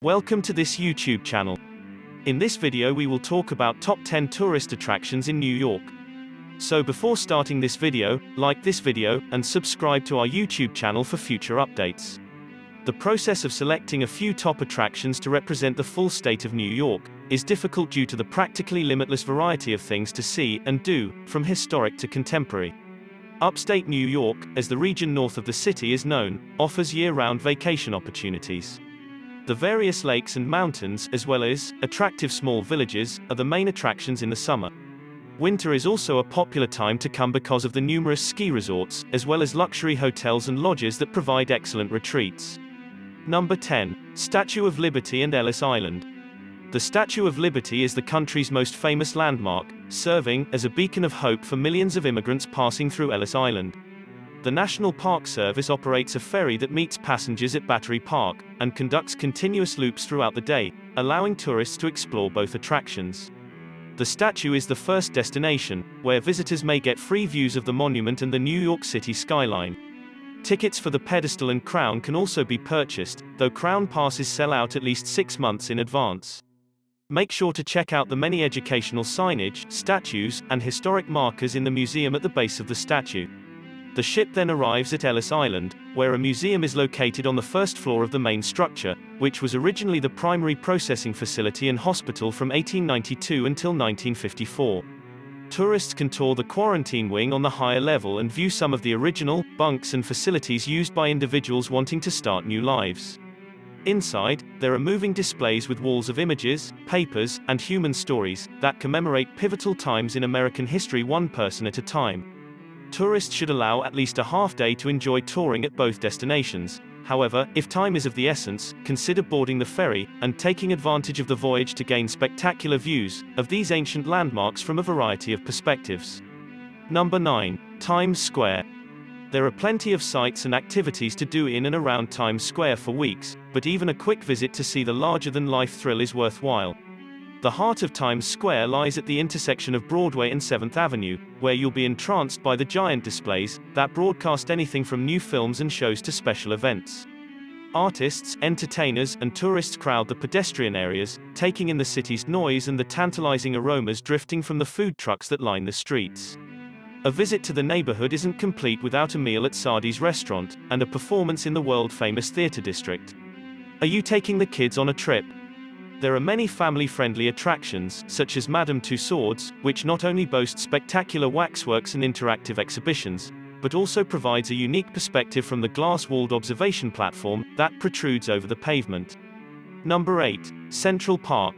Welcome to this YouTube channel. In this video we will talk about top 10 tourist attractions in New York. So before starting this video, like this video, and subscribe to our YouTube channel for future updates. The process of selecting a few top attractions to represent the full state of New York is difficult due to the practically limitless variety of things to see and do, from historic to contemporary. Upstate New York, as the region north of the city is known, offers year-round vacation opportunities. The various lakes and mountains, as well as attractive small villages, are the main attractions in the summer. Winter is also a popular time to come because of the numerous ski resorts, as well as luxury hotels and lodges that provide excellent retreats. Number 10. Statue of Liberty and Ellis Island. The Statue of Liberty is the country's most famous landmark, serving as a beacon of hope for millions of immigrants passing through Ellis Island. The National Park Service operates a ferry that meets passengers at Battery Park, and conducts continuous loops throughout the day, allowing tourists to explore both attractions. The statue is the first destination, where visitors may get free views of the monument and the New York City skyline. Tickets for the pedestal and crown can also be purchased, though crown passes sell out at least 6 months in advance. Make sure to check out the many educational signage, statues, and historic markers in the museum at the base of the statue. The ship then arrives at Ellis Island, where a museum is located on the first floor of the main structure, which was originally the primary processing facility and hospital from 1892 until 1954. Tourists can tour the quarantine wing on the higher level and view some of the original bunks and facilities used by individuals wanting to start new lives. Inside, there are moving displays with walls of images, papers, and human stories that commemorate pivotal times in American history, one person at a time. Tourists should allow at least a half day to enjoy touring at both destinations. However, if time is of the essence, consider boarding the ferry and taking advantage of the voyage to gain spectacular views of these ancient landmarks from a variety of perspectives. Number 9. Times Square. There are plenty of sights and activities to do in and around Times Square for weeks, but even a quick visit to see the larger-than-life thrill is worthwhile. The heart of Times Square lies at the intersection of Broadway and 7th Avenue, where you'll be entranced by the giant displays that broadcast anything from new films and shows to special events. Artists, entertainers, and tourists crowd the pedestrian areas, taking in the city's noise and the tantalizing aromas drifting from the food trucks that line the streets. A visit to the neighborhood isn't complete without a meal at Sardi's restaurant, and a performance in the world-famous theater district. Are you taking the kids on a trip? There are many family-friendly attractions, such as Madame Tussauds, which not only boasts spectacular waxworks and interactive exhibitions, but also provides a unique perspective from the glass-walled observation platform that protrudes over the pavement. Number 8. Central Park.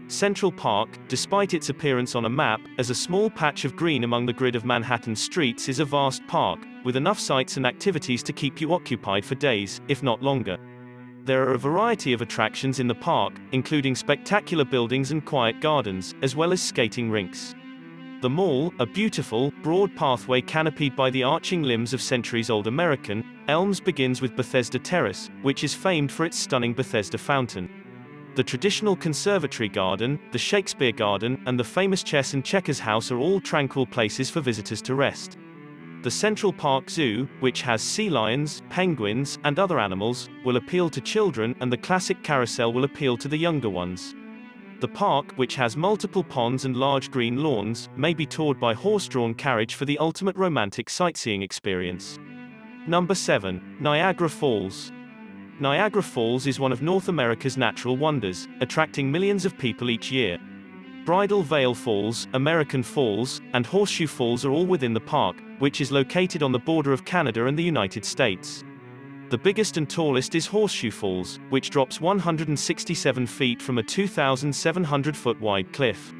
Central Park, despite its appearance on a map as a small patch of green among the grid of Manhattan streets, is a vast park, with enough sights and activities to keep you occupied for days, if not longer. There are a variety of attractions in the park, including spectacular buildings and quiet gardens, as well as skating rinks. The Mall, a beautiful, broad pathway canopied by the arching limbs of centuries-old American elms, begins with Bethesda Terrace, which is famed for its stunning Bethesda fountain. The traditional Conservatory Garden, the Shakespeare Garden, and the famous Chess and Checkers House are all tranquil places for visitors to rest. The Central Park Zoo, which has sea lions, penguins, and other animals, will appeal to children, and the classic carousel will appeal to the younger ones. The park, which has multiple ponds and large green lawns, may be toured by horse-drawn carriage for the ultimate romantic sightseeing experience. Number 7. Niagara Falls. Niagara Falls is one of North America's natural wonders, attracting millions of people each year. Bridal Veil Falls, American Falls, and Horseshoe Falls are all within the park, which is located on the border of Canada and the United States. The biggest and tallest is Horseshoe Falls, which drops 167 feet from a 2,700-foot wide cliff.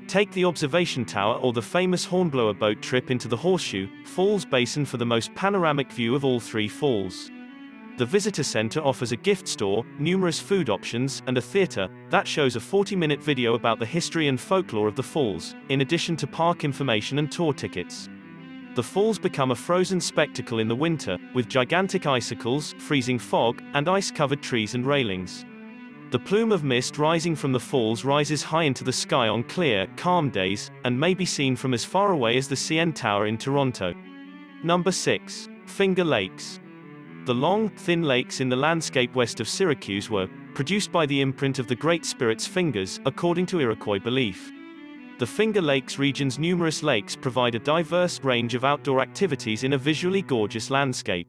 Take the observation tower or the famous Hornblower boat trip into the Horseshoe Falls Basin for the most panoramic view of all three falls. The visitor center offers a gift store, numerous food options, and a theater that shows a 40-minute video about the history and folklore of the falls, in addition to park information and tour tickets. The falls become a frozen spectacle in the winter, with gigantic icicles, freezing fog, and ice-covered trees and railings. The plume of mist rising from the falls rises high into the sky on clear, calm days, and may be seen from as far away as the CN Tower in Toronto. Number 6. Finger Lakes. The long, thin lakes in the landscape west of Syracuse were produced by the imprint of the Great Spirit's fingers, according to Iroquois belief. The Finger Lakes region's numerous lakes provide a diverse range of outdoor activities in a visually gorgeous landscape.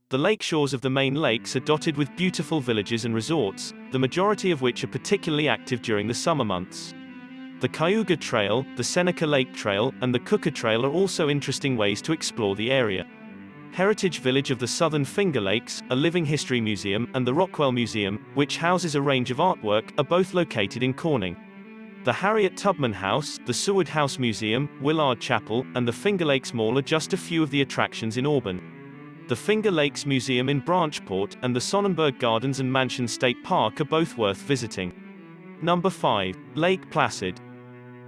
The lake shores of the main lakes are dotted with beautiful villages and resorts, the majority of which are particularly active during the summer months. The Cayuga Trail, the Seneca Lake Trail, and the Cooker Trail are also interesting ways to explore the area. Heritage Village of the Southern Finger Lakes, a living history museum, and the Rockwell Museum, which houses a range of artwork, are both located in Corning. The Harriet Tubman House, the Seward House Museum, Willard Chapel, and the Finger Lakes Mall are just a few of the attractions in Auburn. The Finger Lakes Museum in Branchport, and the Sonnenberg Gardens and Mansion State Park are both worth visiting. Number 5. Lake Placid.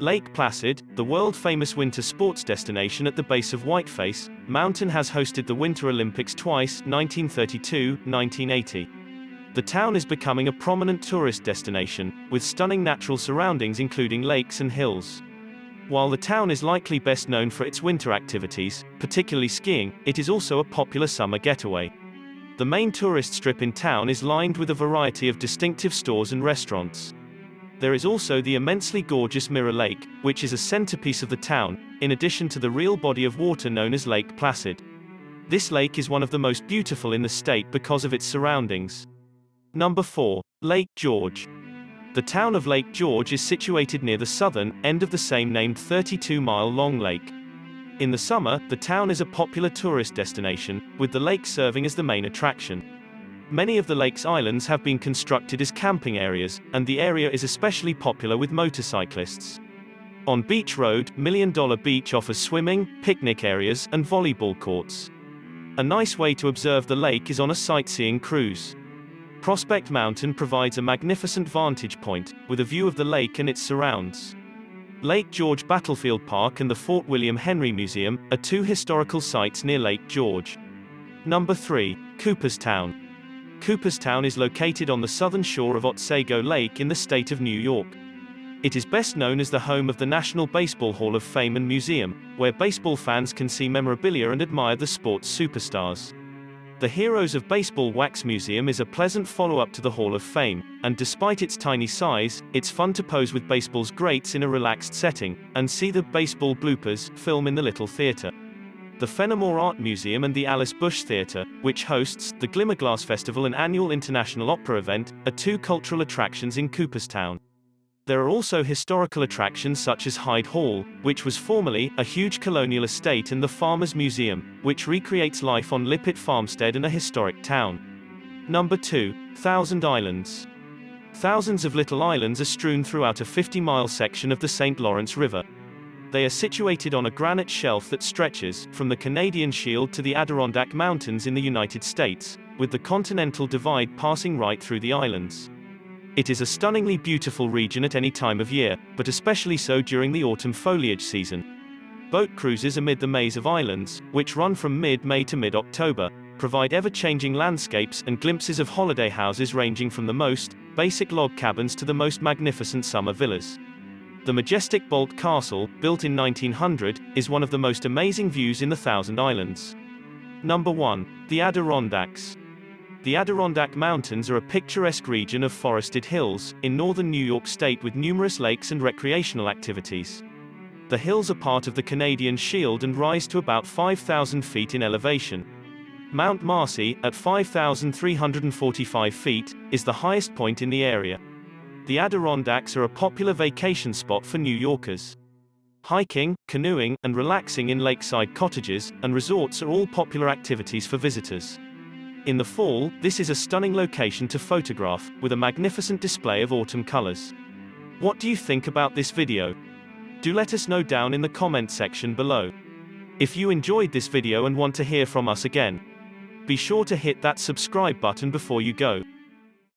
Lake Placid, the world-famous winter sports destination at the base of Whiteface Mountain, has hosted the Winter Olympics twice, 1932-1980. The town is becoming a prominent tourist destination, with stunning natural surroundings including lakes and hills. While the town is likely best known for its winter activities, particularly skiing, it is also a popular summer getaway. The main tourist strip in town is lined with a variety of distinctive stores and restaurants. There is also the immensely gorgeous Mirror Lake, which is a centerpiece of the town, in addition to the real body of water known as Lake Placid. This lake is one of the most beautiful in the state because of its surroundings. Number 4. Lake George. The town of Lake George is situated near the southern end of the same-named 32-mile-long lake. In the summer, the town is a popular tourist destination, with the lake serving as the main attraction. Many of the lake's islands have been constructed as camping areas, and the area is especially popular with motorcyclists. On Beach Road, Million Dollar Beach offers swimming, picnic areas, and volleyball courts. A nice way to observe the lake is on a sightseeing cruise. Prospect Mountain provides a magnificent vantage point, with a view of the lake and its surrounds. Lake George Battlefield Park and the Fort William Henry Museum are two historical sites near Lake George. Number 3. Cooperstown. Cooperstown is located on the southern shore of Otsego Lake in the state of New York. It is best known as the home of the National Baseball Hall of Fame and Museum, where baseball fans can see memorabilia and admire the sport's superstars. The Heroes of Baseball Wax Museum is a pleasant follow-up to the Hall of Fame, and despite its tiny size, it's fun to pose with baseball's greats in a relaxed setting, and see the baseball bloopers film in the Little Theater. The Fenimore Art Museum and the Alice Bush Theater, which hosts the Glimmerglass Festival and annual International Opera event, are two cultural attractions in Cooperstown. There are also historical attractions such as Hyde Hall, which was formerly a huge colonial estate, and the Farmers Museum, which recreates life on Lippet Farmstead in a historic town. Number 2. Thousand Islands. Thousands of little islands are strewn throughout a 50-mile section of the St. Lawrence River. They are situated on a granite shelf that stretches from the Canadian Shield to the Adirondack Mountains in the United States, with the Continental Divide passing right through the islands. It is a stunningly beautiful region at any time of year, but especially so during the autumn foliage season. Boat cruises amid the maze of islands, which run from mid-May to mid-October, provide ever-changing landscapes and glimpses of holiday houses ranging from the most basic log cabins to the most magnificent summer villas. The majestic Bolt Castle, built in 1900, is one of the most amazing views in the Thousand Islands. Number 1. The Adirondacks. The Adirondack Mountains are a picturesque region of forested hills in northern New York State with numerous lakes and recreational activities. The hills are part of the Canadian Shield and rise to about 5,000 feet in elevation. Mount Marcy, at 5,345 feet, is the highest point in the area. The Adirondacks are a popular vacation spot for New Yorkers. Hiking, canoeing, and relaxing in lakeside cottages and resorts are all popular activities for visitors. In the fall, this is a stunning location to photograph, with a magnificent display of autumn colors. What do you think about this video? Do let us know down in the comment section below. If you enjoyed this video and want to hear from us again, be sure to hit that subscribe button before you go.